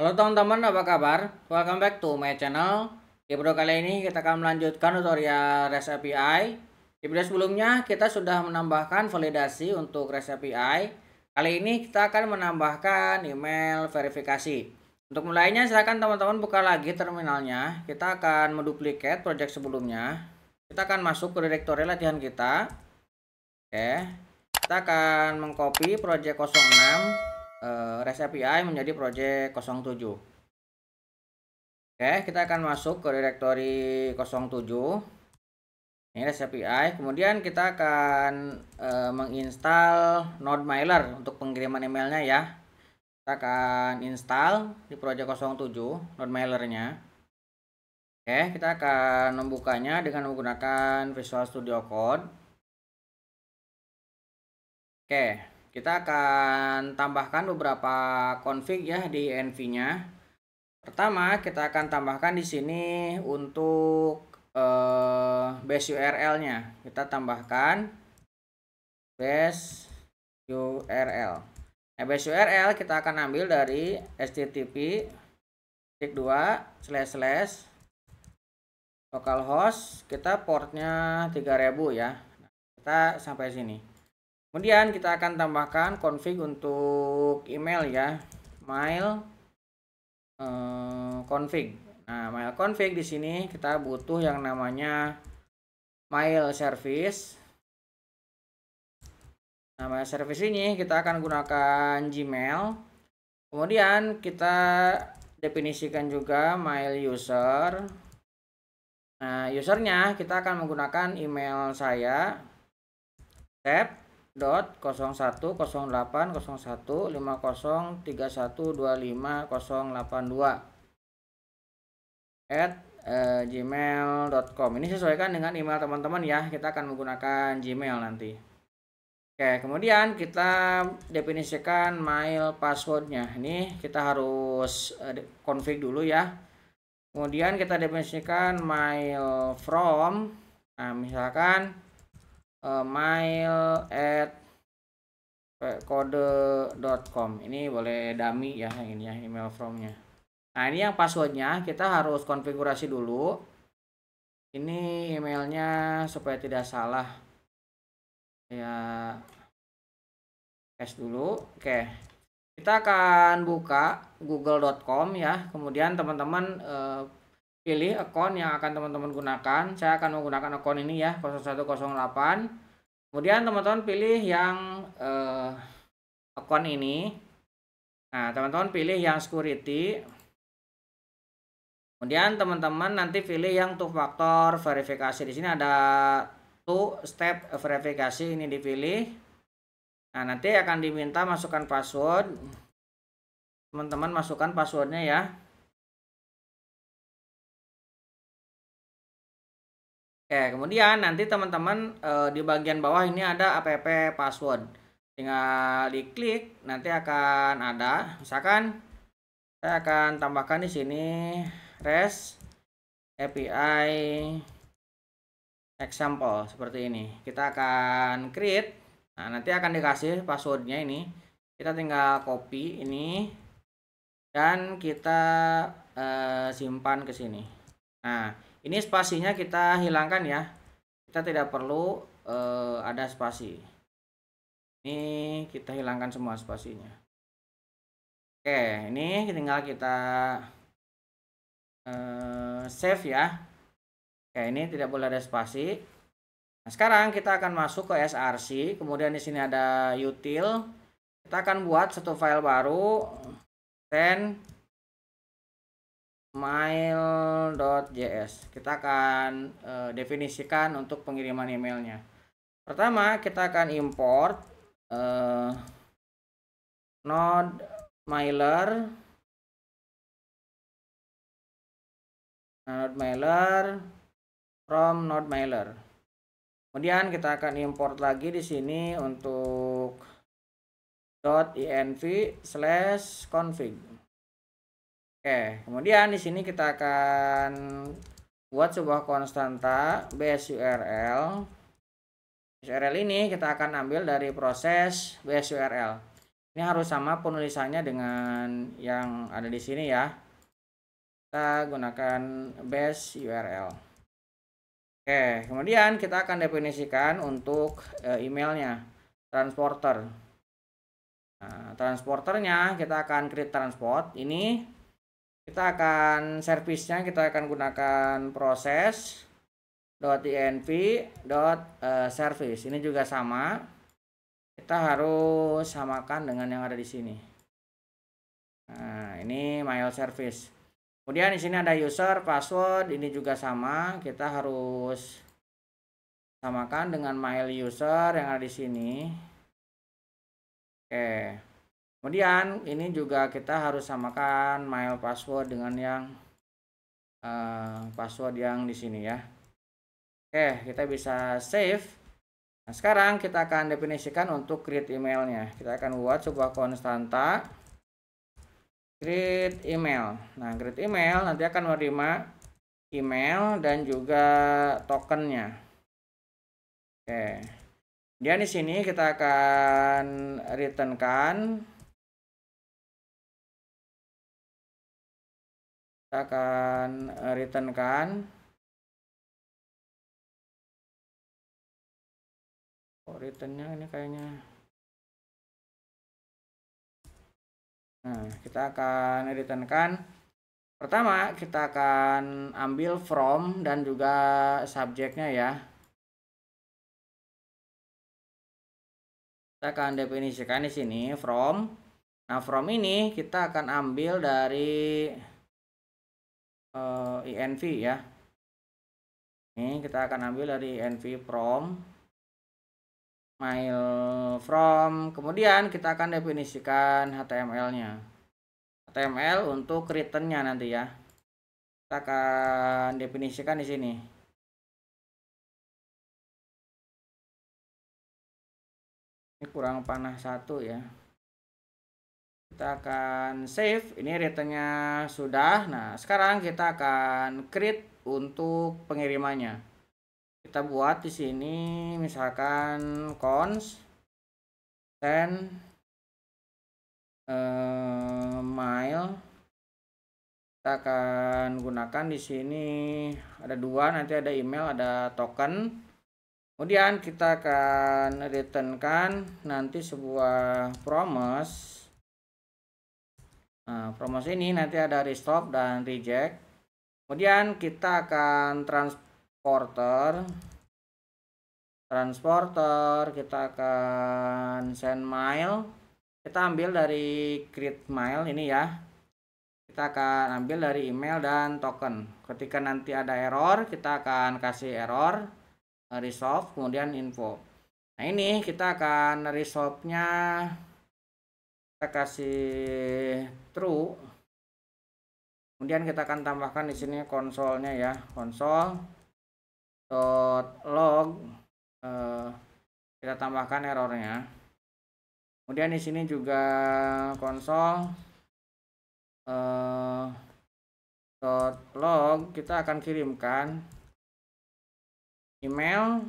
Halo teman-teman, apa kabar? Welcome back to my channel. Di video kali ini kita akan melanjutkan tutorial REST API. Di video sebelumnya kita sudah menambahkan validasi untuk REST API. Kali ini kita akan menambahkan email verifikasi. Untuk mulainya silakan teman-teman buka lagi terminalnya. Kita akan menduplikat project sebelumnya. Kita akan masuk ke direktori latihan kita. Oke. Kita akan mengcopy project 06 REST API menjadi project 07. Oke, kita akan masuk ke direktori 07. Ini REST API. Kemudian kita akan menginstal NodeMailer untuk pengiriman emailnya ya. Kita akan install di project 07 NodeMailernya. Oke, kita akan membukanya dengan menggunakan Visual Studio Code. Oke, kita akan tambahkan beberapa config ya di env-nya. Pertama, kita akan tambahkan di sini untuk base URL-nya. Kita tambahkan base URL. Nah, base URL kita akan ambil dari http://localhost, kita portnya 3000 ya. Nah, kita sampai sini. Kemudian kita akan tambahkan config untuk email ya, mail config. Nah, mail config di sini kita butuh yang namanya mail service. Nah, mail service ini kita akan gunakan Gmail. Kemudian kita definisikan juga mail user. Nah, usernya kita akan menggunakan email saya, @01015081 Ini sesuaikan dengan email teman-teman ya. Kita akan menggunakan Gmail nanti. Oke, kemudian kita definisikan mail passwordnya. Ini kita harus config dulu ya. Kemudian kita definisikan mail from. Nah, misalkan mail@kode.com. Ini boleh dummy ya, yang ini ya, email from-nya. Nah, ini yang passwordnya kita harus konfigurasi dulu. Ini emailnya supaya tidak salah ya, tes dulu. Oke, kita akan buka google.com ya. Kemudian teman-teman pilih akun yang akan teman-teman gunakan. Saya akan menggunakan akun ini ya, 0108. Kemudian teman-teman pilih yang akun ini. Nah, teman-teman pilih yang security. Kemudian teman-teman nanti pilih yang two factor verifikasi. Di sini ada two step verifikasi, ini dipilih. Nah, nanti akan diminta masukkan password. Teman-teman masukkan passwordnya ya. Oke, kemudian nanti teman-teman di bagian bawah ini ada app password. Tinggal diklik, nanti akan ada. Misalkan saya akan tambahkan di sini REST API example seperti ini. Kita akan create. Nah, nanti akan dikasih passwordnya ini. Kita tinggal copy ini dan kita simpan ke sini. Nah, ini spasinya kita hilangkan ya. Kita tidak perlu ada spasi. Ini kita hilangkan semua spasinya. Oke, ini tinggal kita save ya. Oke, ini tidak boleh ada spasi. Nah, sekarang kita akan masuk ke src. Kemudian di sini ada util. Kita akan buat satu file baru, send mail.js. Kita akan definisikan untuk pengiriman emailnya. Pertama, kita akan import NodeMailer from NodeMailer. Kemudian kita akan import lagi di sini untuk .env/config. Oke, kemudian di sini kita akan buat sebuah konstanta base URL. Base URL ini kita akan ambil dari proses base URL. Ini harus sama penulisannya dengan yang ada di sini ya. Kita gunakan base URL. Oke, kemudian kita akan definisikan untuk emailnya, transporter. Nah, transporternya kita akan create transport. Ini kita akan servisnya kita akan gunakan proses .env .service. Ini juga sama. Kita harus samakan dengan yang ada di sini. Nah, ini mail service. Kemudian di sini ada user, password, ini juga sama. Kita harus samakan dengan mail user yang ada di sini. Oke. Kemudian ini juga kita harus samakan mail password dengan yang password yang di sini ya. Oke, kita bisa save. Nah, sekarang kita akan definisikan untuk create emailnya. Kita akan buat sebuah konstanta create email. Nah, create email nanti akan menerima email dan juga tokennya. Oke. Kemudian di sini kita akan returnkan. Kita akan returnkan. Oh, returnnya ini kayaknya. Nah, kita akan returnkan. Pertama, kita akan ambil from dan juga subjeknya ya. Kita akan definisikan di sini from. Nah, from ini kita akan ambil dari env ya. Ini kita akan ambil dari env from mail from, kemudian kita akan definisikan HTML-nya. HTML untuk return-nya nanti ya. Kita akan definisikan di sini. Ini kurang panah satu ya. Kita akan save. Ini return-nya sudah. Nah, sekarang kita akan create untuk pengirimannya. Kita buat di sini misalkan const send mail. Kita akan gunakan di sini ada dua, nanti ada email, ada token. Kemudian kita akan returnkan nanti sebuah promise. Nah, promise ini nanti ada restop dan reject. Kemudian kita akan transporter, kita akan send mail. Kita ambil dari create mail ini ya. Kita akan ambil dari email dan token. Ketika nanti ada error, kita akan kasih error, resolve, kemudian info. Nah, ini kita akan resolve-nya kita kasih true. Kemudian kita akan tambahkan di sini konsolnya ya, console.log. Kita tambahkan errornya. Kemudian di sini juga console.log kita akan kirimkan email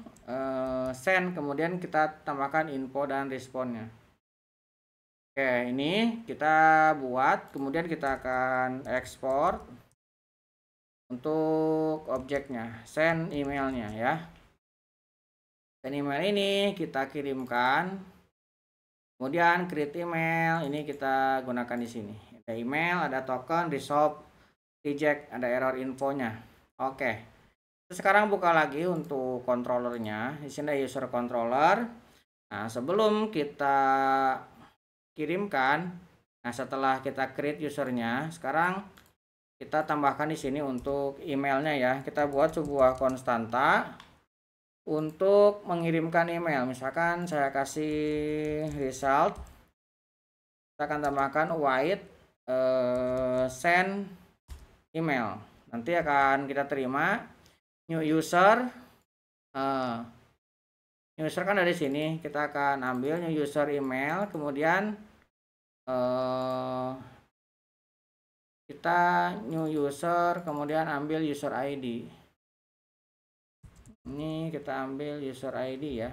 send, kemudian kita tambahkan info dan responnya. Oke, ini kita buat, kemudian kita akan ekspor untuk objeknya, send emailnya ya. Send email ini kita kirimkan, kemudian create email ini kita gunakan di sini. Ada email, ada token, resolve, reject, ada error infonya. Oke. Sekarang buka lagi untuk controllernya. Di sini ada user controller. Nah, sebelum kita kirimkan, nah setelah kita create usernya, sekarang kita tambahkan di sini untuk emailnya ya. Kita buat sebuah konstanta untuk mengirimkan email. Misalkan saya kasih result, kita akan tambahkan white send email. Nanti akan kita terima new user. New user kan dari sini, kita akan ambil new user email, kemudian kita new user, kemudian ambil user ID. Ini kita ambil user ID ya.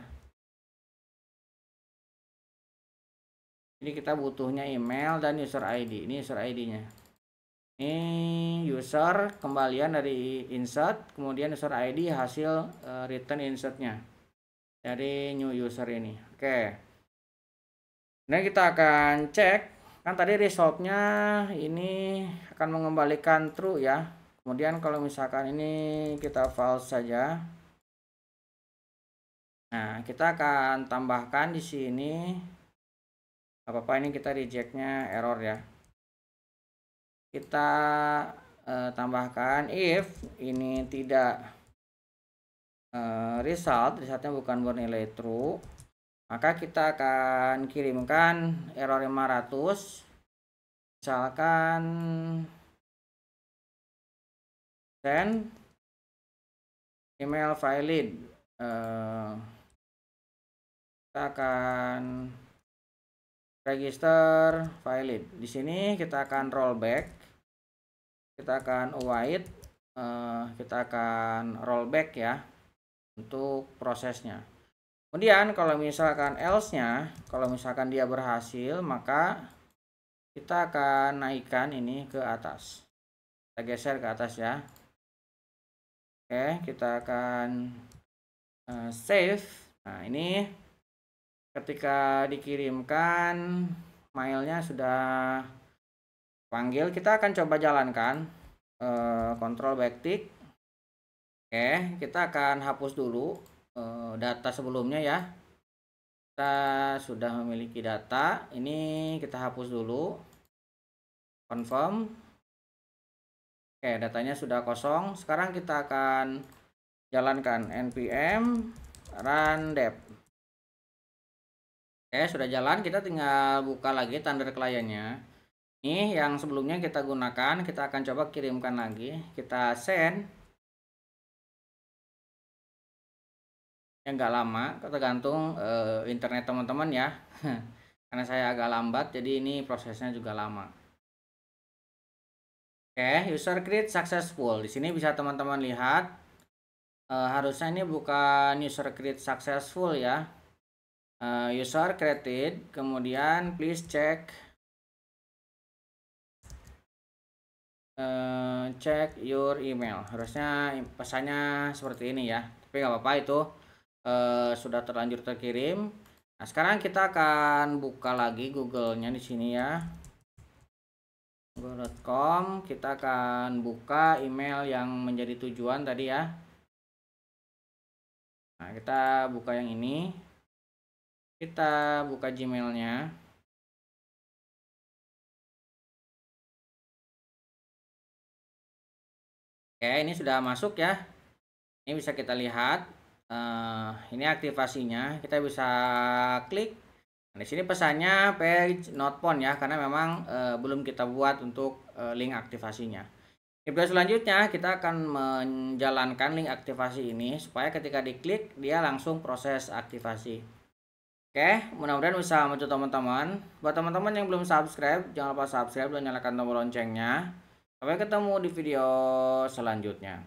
Ini kita butuhnya email dan user ID. Ini user ID-nya. Ini user kembalian dari insert, kemudian user ID hasil return insertnya dari new user ini. Oke. Nah, kita akan cek. Kan tadi resultnya ini akan mengembalikan true ya. Kemudian kalau misalkan ini kita false saja. Nah, kita akan tambahkan di sini. Apa-apa ini kita rejectnya error ya. Kita tambahkan if ini tidak resultnya bukan bernilai true, maka kita akan kirimkan error 500, misalkan send email valid. Kita akan register valid. Di sini kita akan rollback, kita akan await, kita akan rollback ya untuk prosesnya. Kemudian kalau misalkan else-nya, kalau misalkan dia berhasil, maka kita akan naikkan ini ke atas. Kita geser ke atas ya. Oke, kita akan save. Nah, ini ketika dikirimkan mailnya sudah panggil, kita akan coba jalankan control backtick. Oke, kita akan hapus dulu data sebelumnya ya. Kita sudah memiliki data, ini kita hapus dulu, confirm. Oke, datanya sudah kosong. Sekarang kita akan jalankan npm run dev. Oke, sudah jalan. Kita tinggal buka lagi Thunder kliennya. Ini yang sebelumnya kita gunakan, kita akan coba kirimkan lagi. Kita send. Yang nggak lama, tergantung internet teman-teman ya. Karena saya agak lambat, jadi ini prosesnya juga lama. Oke, user create successful. Di sini bisa teman-teman lihat. Harusnya ini bukan user create successful ya. User created, kemudian please check your email. Harusnya pesannya seperti ini ya, tapi nggak apa-apa, itu sudah terlanjur terkirim. Nah, sekarang kita akan buka lagi Google-nya di sini ya, google.com. Kita akan buka email yang menjadi tujuan tadi ya. Nah, kita buka yang ini. Kita buka Gmail-nya. Oke, ini sudah masuk ya. Ini bisa kita lihat. Ini aktivasinya. Kita bisa klik. Nah, di sini pesannya page not found ya, karena memang belum kita buat untuk link aktivasinya. Di video selanjutnya kita akan menjalankan link aktivasi ini supaya ketika diklik dia langsung proses aktivasi. Oke, mudah-mudahan bisa membantu teman-teman. Buat teman-teman yang belum subscribe, jangan lupa subscribe dan nyalakan tombol loncengnya. Sampai ketemu di video selanjutnya.